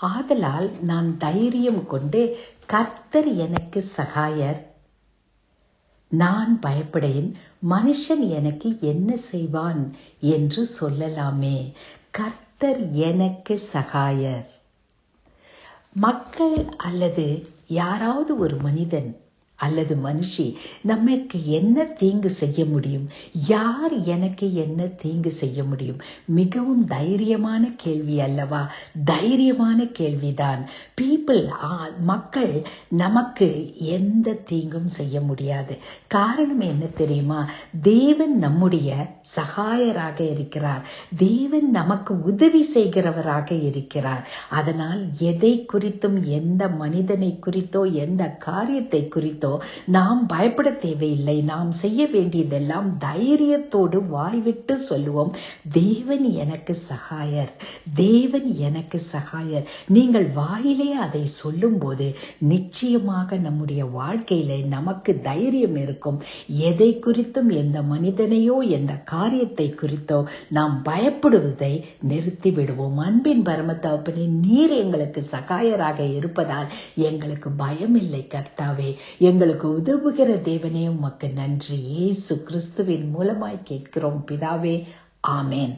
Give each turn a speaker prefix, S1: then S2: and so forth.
S1: ஆதலால் நான் தைரியம் கொண்டு, கர்த்தர் எனக்கு சகாயர், நான் பயப்படேன், மனுஷன் எனக்கு என்ன செய்வான் என்று சொல்லலாமே. கர்த்தர் எனக்கு சகாயர். மக்கள் அல்லது யாராவது ஒரு மனிதன் அல்லது மனுஷி நமக்கு என்ன தீங்கு செய்ய முடியும்? யார் எனக்கு என்ன தீங்கு செய்ய முடியும்? மிகவும் தைரியமான கேள்வி அல்லவா? தைரியமான கேள்விதான். மக்கள் நமக்கு எந்த தீங்கும் செய்ய முடியாது. காரணம் என்ன தெரியுமா? தேவன் நம்முடைய சகாயராக இருக்கிறார். தேவன் நமக்கு உதவி செய்கிறவராக இருக்கிறார். அதனால் எதை குறித்தும், எந்த மனிதனை குறித்தோ, எந்த காரியத்தை குறித்தோ நாம் பயப்பட தேவையில்லை. நாம் செய்ய வேண்டியதெல்லாம் தைரியத்தோடு வாய்விட்டு சொல்லுவோம், தேவன் எனக்கு சகாயர், தேவன் எனக்கு சகாயர். நீங்கள் வாயிலே அதை சொல்லும் போது நிச்சயமாக நம்முடைய வாழ்க்கையிலே நமக்கு தைரியம் இருக்கும். எதை குறித்தும், எந்த மனிதனையோ எந்த காரியத்தை குறித்தோ நாம் பயப்படுவதை நிறுத்தி விடுவோம். அன்பின் பரம தகப்பனே, நீர் எங்களுக்கு சகாயராக இருப்பதால் எங்களுக்கு பயம் இல்லை. கர்த்தாவே, எங்களுக்கு உதவுகிற தேவனே, உமக்கு நன்றி. இயேசு கிறிஸ்துவின் மூலமாய் கேட்கிறோம் பிதாவே. ஆமேன்.